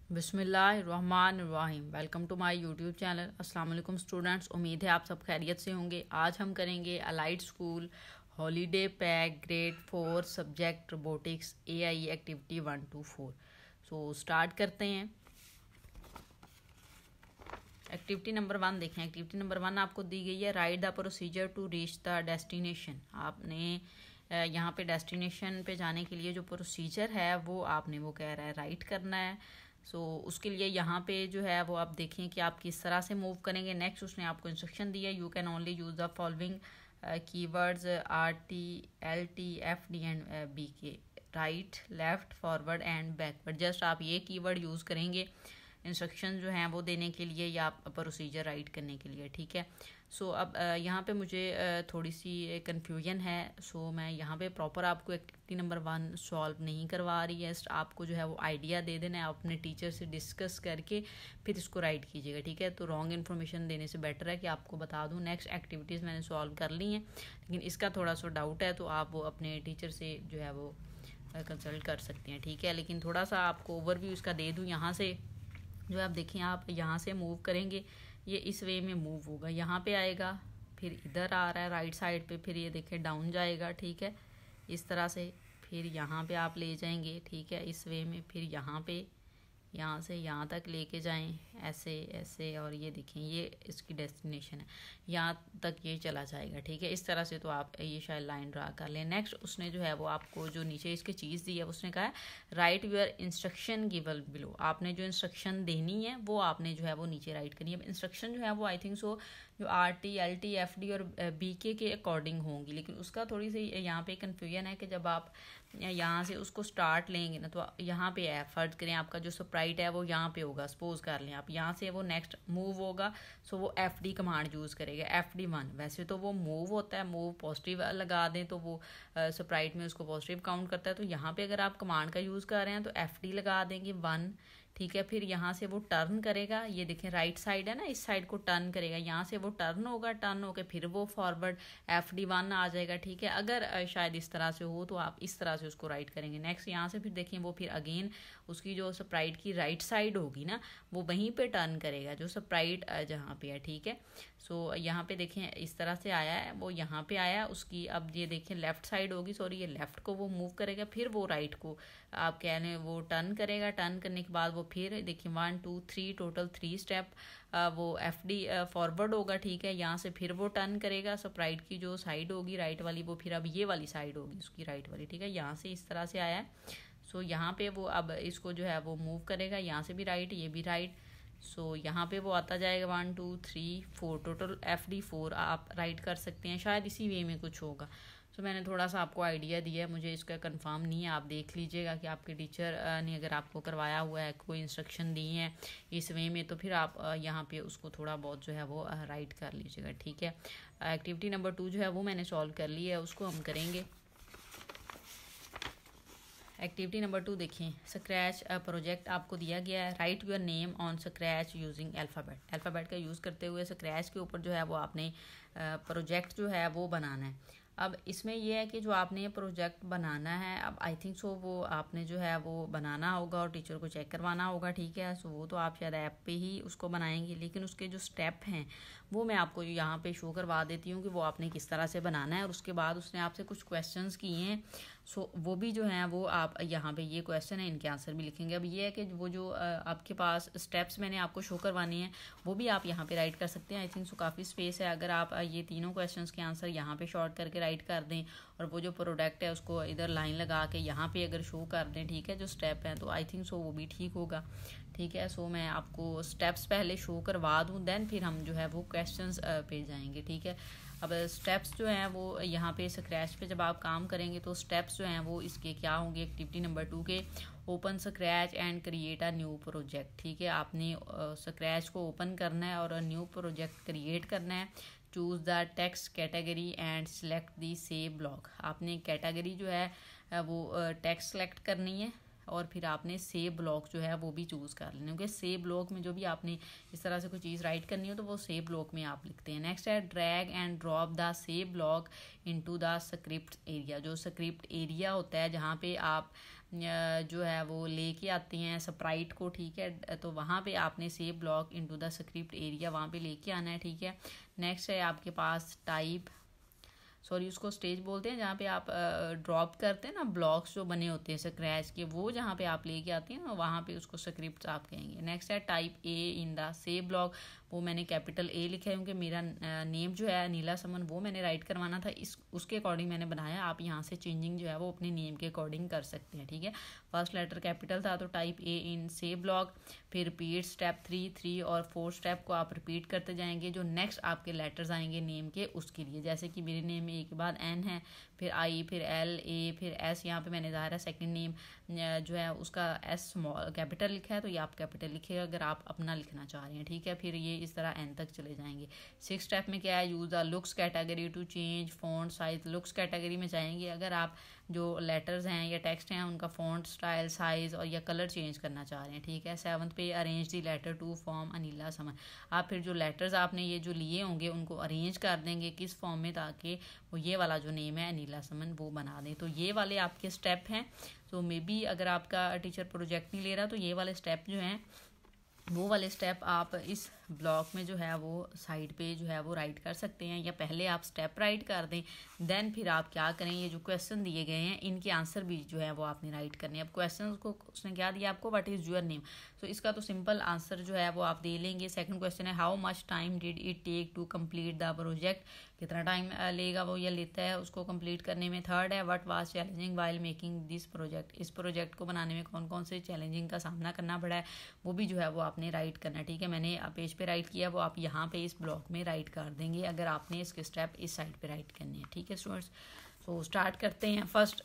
बिस्मिल्लाहिर्रहमानिर्रहीम। Welcome to my YouTube channel. अस्सलाम वालेकुम स्टूडेंट्स, उम्मीद है आप सब खैरियत से होंगे। आज हम करेंगे allied school holiday pack grade 4 subject robotics AI activity 1 to 4। So start करते हैं। एक्टिविटी नंबर 1 देखें। एक्टिविटी नंबर 1 आपको दी गई है, write the procedure to reach the destination. आपने यहाँ पे डेस्टिनेशन पे जाने के लिए जो प्रोसीजर है वो आपने वो कह रहा है राइट करना है। उसके लिए यहाँ पे जो है वो आप देखें कि आप किस तरह से मूव करेंगे। नेक्स्ट उसने आपको इंस्ट्रक्शन दिया, you can only use the following keywords RT LT FD and BK, right left forward and backward. Just आप ये कीवर्ड यूज़ करेंगे इंस्ट्रक्शन जो हैं वो देने के लिए या प्रोसीजर राइट करने के लिए, ठीक है। अब यहाँ पे मुझे थोड़ी सी कन्फ्यूजन है। मैं यहाँ पे प्रॉपर आपको एक्टिविटी नंबर 1 सॉल्व नहीं करवा रही है। आपको जो है वो आइडिया दे देना है, अपने टीचर से डिस्कस करके फिर इसको राइट कीजिएगा, ठीक है। तो रॉन्ग इन्फॉर्मेशन देने से बेटर है कि आपको बता दूँ। नेक्स्ट एक्टिविटीज़ मैंने सॉल्व कर ली हैं, लेकिन इसका थोड़ा सा डाउट है तो आप वो अपने टीचर से जो है वो कंसल्ट कर सकते हैं, ठीक है। लेकिन थोड़ा सा आपको ओवरव्यू इसका दे दूँ। यहाँ से जो आप देखें, आप यहाँ से मूव करेंगे, ये इस वे में मूव होगा, यहाँ पे आएगा, फिर इधर आ रहा है राइट साइड पे, फिर ये देखें डाउन जाएगा, ठीक है, इस तरह से। फिर यहाँ पे आप ले जाएंगे, ठीक है, इस वे में। फिर यहाँ पे यहाँ से यहाँ तक लेके जाएं, ऐसे ऐसे, और ये देखें ये इसकी डेस्टिनेशन है, यहाँ तक ये चला जाएगा, ठीक है। इस तरह से तो आप ये शायद लाइन ड्रा कर लें। नेक्स्ट उसने जो है वो आपको जो नीचे इसकी चीज़ दी है उसने कहा है write your instruction given below. आपने जो इंस्ट्रक्शन देनी है वो आपने जो है वो नीचे राइट करनी है। इंस्ट्रक्शन जो है वो आई थिंक सो जो RT LT FD और BK के अकॉर्डिंग होंगी, लेकिन उसका थोड़ी सी यहाँ पे कन्फ्यूजन है कि जब आप यहाँ से उसको स्टार्ट लेंगे ना, तो यहाँ पे है, फर्ज करें आपका जो स्प्राइट है वो यहाँ पे होगा, सपोज कर लें आप, यहाँ से वो नेक्स्ट मूव होगा, वो FD कमांड यूज़ करेगा, FD1। वैसे तो वो मूव होता है, मूव पॉजिटिव लगा दें तो वो स्प्राइट में उसको पॉजिटिव काउंट करता है। तो यहाँ पे अगर आप कमांड का यूज़ कर रहे हैं तो FD लगा देंगे 1, ठीक है। फिर यहाँ से वो टर्न करेगा, ये देखें राइट साइड है ना, इस साइड को टर्न करेगा, यहाँ से वो टर्न होगा, टर्न होकर फिर वो फॉरवर्ड FD1 आ जाएगा, ठीक है। अगर शायद इस तरह से हो तो आप इस तरह से उसको राइट करेंगे। नेक्स्ट यहाँ से फिर देखें वो फिर अगेन उसकी जो स्प्राइट की राइट साइड होगी ना, वो वहीं पे टर्न करेगा जो स्प्राइट जहाँ पे है, ठीक है। यहाँ पे देखें इस तरह से आया है, वो यहाँ पे आया उसकी, अब ये देखें लेफ्ट साइड होगी, सॉरी, ये लेफ्ट को वो मूव करेगा, फिर वो राइट को आप कह लें वो टर्न करेगा। टर्न करने के बाद वो फिर देखिए 1 2 3 टोटल 3 स्टेप वो FD फॉरवर्ड होगा, ठीक है। यहाँ से फिर वो टर्न करेगा, स्प्राइट की जो साइड होगी राइट वाली, वो फिर अब ये वाली साइड होगी उसकी राइट वाली, ठीक है। यहाँ से इस तरह से आया है। यहाँ पे वो अब इसको जो है वो मूव करेगा, यहाँ से भी राइट, ये भी राइट। यहाँ पे वो आता जाएगा 1 2 3 4, टोटल FD4 आप राइट कर सकते हैं। शायद इसी वे में कुछ होगा। मैंने थोड़ा सा आपको आइडिया दिया है, मुझे इसका कंफर्म नहीं है, आप देख लीजिएगा कि आपके टीचर ने अगर आपको करवाया हुआ है, कोई इंस्ट्रक्शन दी है इस वे में, तो फिर आप यहाँ पे उसको थोड़ा बहुत जो है वो राइट कर लीजिएगा, ठीक है। एक्टिविटी नंबर 2 जो है वो मैंने सॉल्व कर ली है, उसको हम करेंगे। एक्टिविटी नंबर 2 देखें। स्क्रैच प्रोजेक्ट आपको दिया गया है, right your name on scratch using alphabet. Alphabet का यूज़ करते हुए स्क्रैच के ऊपर जो है वो आपने प्रोजेक्ट जो है वो बनाना है। अब इसमें यह है कि जो आपने ये प्रोजेक्ट बनाना है, अब आई थिंक सो वो आपने जो है वो बनाना होगा और टीचर को चेक करवाना होगा, ठीक है। वो तो आप शायद ऐप पे ही उसको बनाएंगे, लेकिन उसके जो स्टेप हैं वो मैं आपको यहाँ पे शो करवा देती हूँ कि वो आपने किस तरह से बनाना है। और उसके बाद उसने आपसे कुछ क्वेश्चंस किए हैं, वो भी जो हैं वो आप यहाँ पे, ये क्वेश्चन है, इनके आंसर भी लिखेंगे। अब ये है कि वो जो आपके पास स्टेप्स मैंने आपको शो करवाने हैं वो भी आप यहाँ पे राइट कर सकते हैं। आई थिंक सो काफ़ी स्पेस है, अगर आप ये तीनों क्वेश्चंस के आंसर यहाँ पे शॉर्ट करके राइट कर दें और वो जो प्रोडक्ट है उसको इधर लाइन लगा के यहाँ पे अगर शो कर दें, ठीक है, जो स्टेप हैं, तो आई थिंक सो वो भी ठीक होगा, ठीक है। मैं आपको स्टेप्स पहले शो करवा दूँ, देन फिर हम जो है वो क्वेश्चंस पे जाएंगे, ठीक है। अब स्टेप्स जो हैं वो यहाँ पे स्क्रैच पे जब आप काम करेंगे तो स्टेप्स जो हैं वो इसके क्या होंगे एक्टिविटी नंबर 2 के। Open scratch and create a new project, ठीक है। आपने स्क्रैच को ओपन करना है और न्यू प्रोजेक्ट क्रिएट करना है। Choose the text category and select the save block. आपने कैटेगरी जो है वो टेक्स्ट सेलेक्ट करनी है और फिर आपने सेव ब्लॉक जो है वो भी चूज़ कर लेना, क्योंकि सेव ब्लॉक में जो भी आपने इस तरह से कोई चीज़ राइट करनी हो तो वो सेव ब्लॉक में आप लिखते हैं। नेक्स्ट है drag and drop the save block into the script area. जो स्क्रिप्ट एरिया होता है जहाँ पे आप जो है वो लेके आते हैं स्प्राइट को, ठीक है। तो वहाँ पे आपने save block into the script area वहाँ पे लेके आना है, ठीक है। नेक्स्ट है आपके पास टाइप, सॉरी उसको स्टेज बोलते हैं, जहाँ पे आप ड्रॉप करते हैं ना ब्लॉक्स जो बने होते हैं स्क्रैच के, वो जहाँ पे आप लेके आते हैं ना वहाँ पे उसको स्क्रिप्ट आप कहेंगे। नेक्स्ट है type A in the save block, वो मैंने कैपिटल ए लिखा है क्योंकि मेरा नेम जो है अनिला समन वो मैंने राइट करवाना था, इस उसके अकॉर्डिंग मैंने बनाया। आप यहाँ से चेंजिंग जो है वो अपने नेम के अकॉर्डिंग कर सकते हैं, ठीक है। फर्स्ट लेटर कैपिटल था तो type A in save block, फिर रिपीट स्टेप 3 और 4 स्टेप को आप रिपीट करते जाएंगे। जो नेक्स्ट आपके लेटर्स आएंगे नेम के उसके लिए, जैसे कि मेरे नेम में ए के बाद एन है, फिर आई, फिर एल, ए, फिर एस। यहाँ पे मैंने ज़ाहिर है सेकंड नेम जो है उसका एस स्मॉल कैपिटल लिखा है तो ये आप कैपिटल लिखिएगा अगर आप अपना लिखना चाह रहे हैं, ठीक है। फिर ये इस तरह एन तक चले जाएंगे। 6 स्टेप में क्या है, use the looks category to change font size. Looks category में जाएंगे अगर आप जो लेटर्स हैं या टेक्स्ट हैं उनका फॉन्ट स्टाइल साइज और या कलर चेंज करना चाह रहे हैं, ठीक है। 7th पे arrange the letter to form अनिला समन। आप फिर जो लेटर्स आपने ये जो लिए होंगे उनको अरेंज कर देंगे किस फॉर्म में, ताकि वो ये वाला जो नेम है अनिला समन वो बना दें। तो ये वाले आपके स्टेप हैं। तो मे बी अगर आपका टीचर प्रोजेक्ट नहीं ले रहा तो ये वाले स्टेप जो हैं वो वाले स्टेप आप इस ब्लॉक में जो है वो साइड पे जो है वो राइट कर सकते हैं, या पहले आप स्टेप राइट कर दें, देन फिर आप क्या करें, ये जो क्वेश्चन दिए गए हैं इनके आंसर भी जो है वो आपने राइट करने हैं। अब क्वेश्चन को उसने क्या दिया आपको, व्हाट इज़ योर नेम, तो इसका तो सिंपल आंसर जो है वो आप दे लेंगे। सेकंड क्वेश्चन है how much time did it take to complete the project, कितना टाइम लेगा वो या लेता है उसको कंप्लीट करने में। थर्ड है what was challenging while making this project, इस प्रोजेक्ट को बनाने में कौन कौन से चैलेंजिंग का सामना करना पड़ा है, वो भी जो है वो आपने राइट करना है, ठीक है। मैंने पेज पे राइट किया वो आप यहाँ पे इस ब्लॉक में राइट कर देंगे अगर आपने इसके स्टेप इस साइड पे राइट करने हैं, ठीक है स्टूडेंट्स। तो स्टार्ट करते हैं। फर्स्ट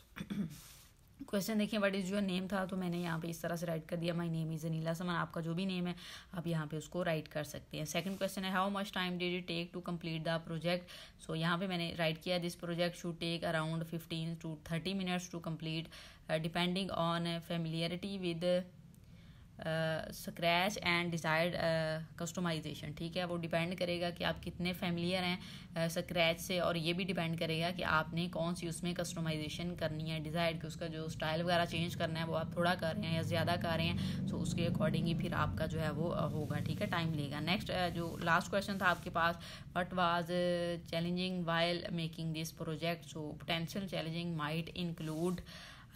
क्वेश्चन देखिए व्हाट इज़ योर नेम था, तो मैंने यहाँ पे इस तरह से राइट कर दिया, माय नेम इज़ अनिला समन। आपका जो भी नेम है आप यहाँ पे उसको राइट कर सकते हैं। सेकंड क्वेश्चन है how much time did it take to complete the project, so यहाँ पे मैंने राइट किया this project should take around 15 to 30 minutes to complete depending on familiarity with scratch and desired customization, ठीक है। वो depend करेगा कि आप कितने फेमिलियर हैं स्क्रैच से, और ये भी डिपेंड करेगा कि आपने कौन सी उसमें कस्टमाइजेशन करनी है, डिज़ायर्ड कि उसका जो स्टाइल वगैरह चेंज करना है वो आप थोड़ा कर रहे हैं या ज़्यादा कर रहे हैं, सो उसके अकॉर्डिंग ही फिर आपका जो है वो होगा, ठीक है, टाइम लेगा। नेक्स्ट जो लास्ट क्वेश्चन था आपके पास what was challenging while making this project, so potential challenging might include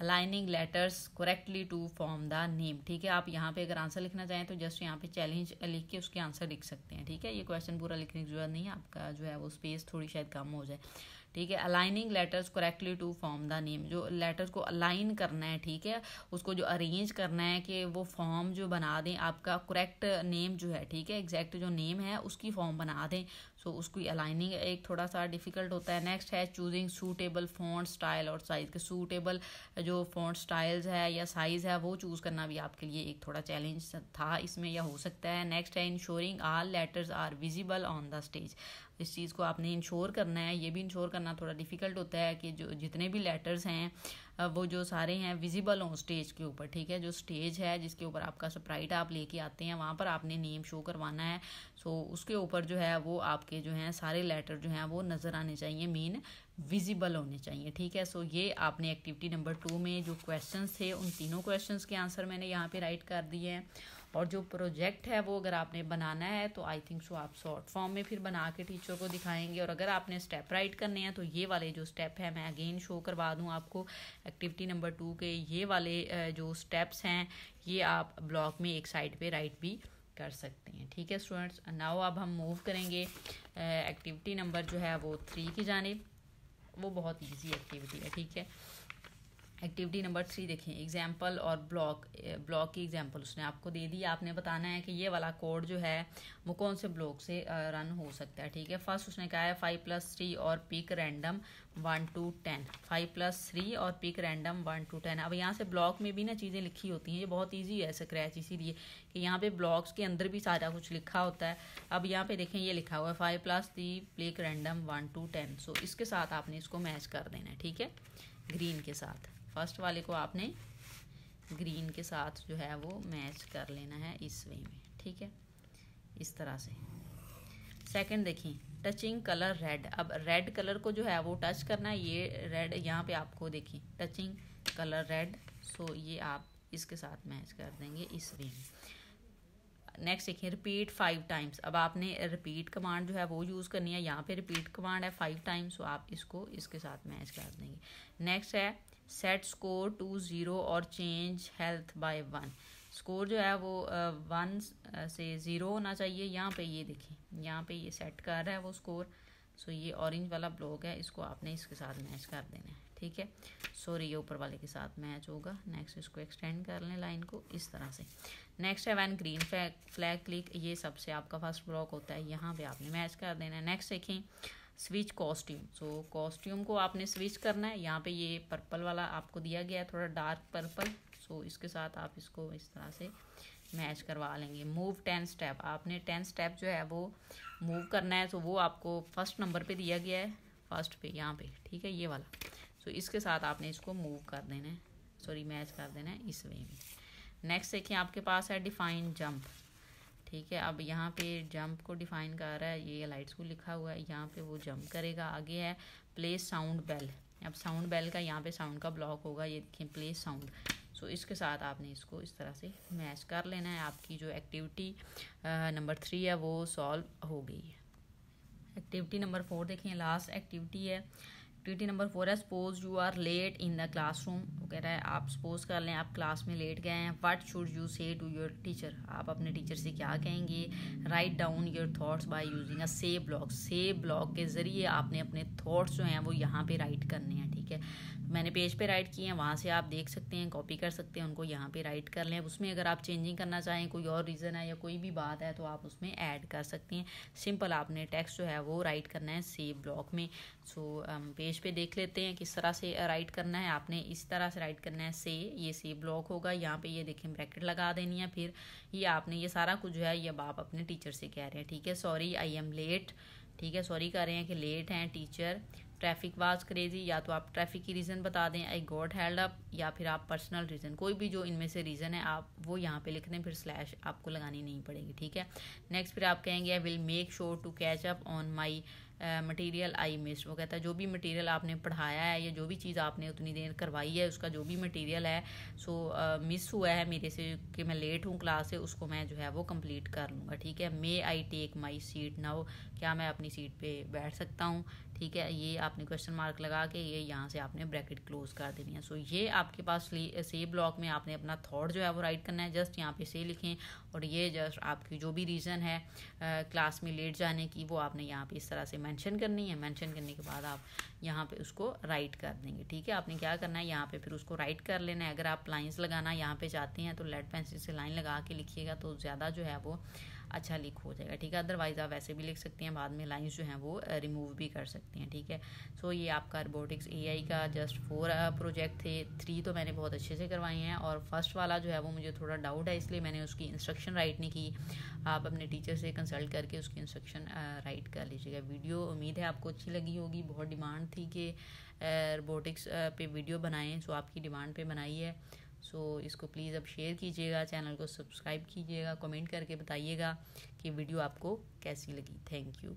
aligning letters correctly to form the name, ठीक है। आप यहाँ पे अगर आंसर लिखना चाहें तो जस्ट यहाँ पे चैलेंज लिख के उसके आंसर लिख सकते हैं, ठीक है। ये क्वेश्चन पूरा लिखने की जरूरत नहीं है, आपका जो है वो स्पेस थोड़ी शायद कम हो जाए, ठीक है। Aligning letters correctly to form the name, जो लेटर्स को अलाइन करना है, ठीक है, उसको जो अरेंज करना है कि वो फॉर्म जो बना दें आपका करेक्ट नेम जो है, ठीक है, एग्जैक्ट जो नेम है उसकी फॉर्म बना दें, सो उसकी अलाइनिंग एक थोड़ा सा डिफिकल्ट होता है। नेक्स्ट है चूजिंग सूटेबल फॉन्ट स्टाइल और साइज के, सूटेबल जो फॉन्ट स्टाइल्स है या साइज़ है वो चूज़ करना भी आपके लिए एक थोड़ा चैलेंज था इसमें या हो सकता है। नेक्स्ट है ensuring all letters are visible on the stage, इस चीज़ को आपने इंश्योर करना है, ये भी इंश्योर करना थोड़ा डिफिकल्ट होता है कि जो जितने भी लेटर्स हैं वो जो सारे हैं विजिबल हों स्टेज के ऊपर, ठीक है। जो स्टेज है जिसके ऊपर आपका स्प्राइट आप लेके आते हैं वहाँ पर आपने नेम शो करवाना है, सो उसके ऊपर जो है वो आपके जो हैं सारे लेटर जो हैं वो नज़र आने चाहिए, मीन विजिबल होने चाहिए, ठीक है। सो ये आपने एक्टिविटी नंबर 2 में जो क्वेश्चंस थे उन तीनों क्वेश्चंस के आंसर मैंने यहाँ पे राइट कर दिए हैं। और जो प्रोजेक्ट है वो अगर आपने बनाना है तो आई थिंक सो आप शॉर्ट फॉर्म में फिर बना के टीचर को दिखाएंगे, और अगर आपने स्टेप राइट करने हैं तो ये वाले जो स्टेप है मैं अगेन शो करवा दूँ आपको। एक्टिविटी नंबर 2 के ये वाले जो स्टेप्स हैं ये आप ब्लॉक में एक साइड पे राइट भी कर सकते हैं, ठीक है स्टूडेंट्स। नाउ अब हम मूव करेंगे एक्टिविटी नंबर जो है वो 3 की जानिब, वो बहुत ईजी एक्टिविटी है, ठीक है। एक्टिविटी नंबर 3 देखें, एग्जाम्पल और ब्लॉक की एग्जाम्पल उसने आपको दे दी, आपने बताना है कि ये वाला कोड जो है वो कौन से ब्लॉक से रन हो सकता है, ठीक है। फर्स्ट उसने कहा है 5+3 और पिक रैंडम 1 to 10, 5+3 और पिक रैंडम 1 to 10। अब यहाँ से ब्लॉक में भी ना चीज़ें लिखी होती हैं, ये बहुत ईजी है स्क्रैच इसीलिए कि यहाँ पे ब्लॉक्स के अंदर भी सारा कुछ लिखा होता है। अब यहाँ पे देखें ये लिखा हुआ है 5+3 पिक रैंडम 1 to 10, सो इसके साथ आपने इसको मैच कर देना है, ठीक है, ग्रीन के साथ। फर्स्ट वाले को आपने ग्रीन के साथ जो है वो मैच कर लेना है इस वे में, ठीक है, इस तरह से। सेकंड देखें टचिंग कलर रेड, अब रेड कलर को जो है वो टच करना है, ये रेड यहाँ पे आपको देखिए टचिंग कलर रेड, सो ये आप इसके साथ मैच कर देंगे इस वे में। नेक्स्ट देखिए रिपीट 5 टाइम्स। अब आपने रिपीट कमांड जो है वो यूज़ करनी है। यहाँ पे रिपीट कमांड है 5 टाइम्स, तो आप इसको इसके साथ मैच कर देंगे। नेक्स्ट है सेट स्कोर टू 0 और चेंज हेल्थ बाय 1। स्कोर जो है वो 1 से 0 होना चाहिए। यहाँ पे ये देखिए, यहाँ पे ये सेट कर रहा है वो स्कोर। सो ये ऑरेंज वाला ब्लॉक है, इसको आपने इसके साथ मैच कर देना है, ठीक है। सॉरी, ये ऊपर वाले के साथ मैच होगा। नेक्स्ट इसको एक्सटेंड कर लें लाइन को इस तरह से। नेक्स्ट है व्हेन ग्रीन फ्लैग क्लिक, ये सबसे आपका फर्स्ट ब्लॉक होता है, यहाँ पे आपने मैच कर देना है। नेक्स्ट देखें स्विच कॉस्ट्यूम। सो कॉस्ट्यूम को आपने स्विच करना है। यहाँ पे ये पर्पल वाला आपको दिया गया है, थोड़ा डार्क पर्पल। सो इसके साथ आप इसको इस तरह से मैच करवा लेंगे। मूव 10 स्टेप, आपने 10 स्टेप जो है वो मूव करना है। तो वो आपको फर्स्ट नंबर पे दिया गया है, फर्स्ट पे यहाँ पे, ठीक है, ये वाला। तो इसके साथ आपने इसको मूव कर देना है, सॉरी मैच कर देना है इस वे में। नेक्स्ट देखिए आपके पास है डिफाइन जंप, ठीक है। अब यहाँ पे जंप को डिफाइन कर रहा है, ये लाइट्स को लिखा हुआ है, यहाँ पे वो जंप करेगा। आगे है प्लेस साउंड बेल। अब साउंड बेल का यहाँ पे साउंड का ब्लॉक होगा, ये देखिए प्लेस साउंड। सो इसके साथ आपने इसको इस तरह से मैच कर लेना है। आपकी जो एक्टिविटी नंबर 3 है वो सॉल्व हो गई है। एक्टिविटी नंबर 4 देखें, लास्ट एक्टिविटी है। एक्टिविटी नंबर 4 है suppose you are late in the classroom. वो कह रहा है आप सपोज कर लें आप क्लास में लेट गए हैं। व्हाट शुड यू से टू योर टीचर, आप अपने टीचर से क्या कहेंगे। Write down your thoughts by using a save block. Save block के ज़रिए आपने अपने थॉट्स जो हैं वो यहाँ पे राइट करने हैं, ठीक है। मैंने पेज पे राइट किए हैं, वहाँ से आप देख सकते हैं, कॉपी कर सकते हैं, उनको यहाँ पे राइट कर लें। उसमें अगर आप चेंजिंग करना चाहें, कोई और रीज़न है या कोई भी बात है, तो आप उसमें ऐड कर सकते हैं। सिंपल आपने टेक्स्ट जो है वो राइट करना है सेव ब्लॉक में। सो पेज पे देख लेते हैं किस तरह से राइट करना है। आपने इस तरह से राइट करना है से, ये सेव ब्लॉक होगा, यहाँ पे ये देखें ब्रैकेट लगा देनी है। फिर ये आपने ये सारा कुछ जो है ये आप अपने टीचर से कह रहे हैं, ठीक है। सॉरी आई एम लेट, ठीक है, सॉरी कर रहे हैं कि लेट हैं टीचर। ट्रैफिक वाज क्रेजी, या तो आप ट्रैफिक की रीज़न बता दें, आई गॉट हेल्ड अप, या फिर आप पर्सनल रीज़न, कोई भी जो इनमें से रीज़न है आप वो यहाँ पे लिख दें, फिर स्लैश आपको लगानी नहीं पड़ेगी, ठीक है। नेक्स्ट फिर आप कहेंगे I will make sure to catch up on my material I miss. वो कहता है जो भी मटेरियल आपने पढ़ाया है या जो भी चीज़ आपने उतनी देर करवाई है, उसका जो भी मटेरियल है सो मिस हुआ है मेरे से कि मैं लेट हूँ क्लास से, उसको मैं जो है वो कंप्लीट कर लूँगा, ठीक है। May I take my seat now, क्या मैं अपनी सीट पे बैठ सकता हूँ, ठीक है। ये आपने क्वेश्चन मार्क लगा के ये यहाँ से आपने ब्रैकेट क्लोज कर देनी है। सो ये आपके पास से ब्लॉक में आपने अपना थॉट जो है वो राइट करना है। जस्ट यहाँ पे से लिखें, और ये जस्ट आपकी जो भी रीज़न है क्लास में लेट जाने की, वो आपने यहाँ पे इस तरह से मेंशन करनी है। मेंशन करने के बाद आप यहाँ पे उसको राइट कर देंगे, ठीक है। आपने क्या करना है, यहाँ पे फिर उसको राइट कर लेना है। अगर आप लाइन्स लगाना यहाँ पे चाहते हैं तो लेड पेंसिल से लाइन लगा के लिखिएगा, तो ज़्यादा जो है वो अच्छा लिख हो जाएगा, ठीक है। अदरवाइज़ आप वैसे भी लिख सकते हैं, बाद में लाइंस जो हैं वो रिमूव भी कर सकते हैं, ठीक है। सो ये आपका रोबोटिक्स एआई का जस्ट 4 प्रोजेक्ट थे। 3 तो मैंने बहुत अच्छे से करवाए हैं, और फर्स्ट वाला जो है वो मुझे थोड़ा डाउट है, इसलिए मैंने उसकी इंस्ट्रक्शन राइट नहीं की। आप अपने टीचर से कंसल्ट करके उसकी इंस्ट्रक्शन राइट कर लीजिएगा। वीडियो उम्मीद है आपको अच्छी लगी होगी। बहुत डिमांड थी कि रोबोटिक्स पे वीडियो बनाएं, सो आपकी डिमांड पे बनाई है। सो इसको प्लीज़ अब शेयर कीजिएगा, चैनल को सब्सक्राइब कीजिएगा, कमेंट करके बताइएगा कि वीडियो आपको कैसी लगी। Thank you.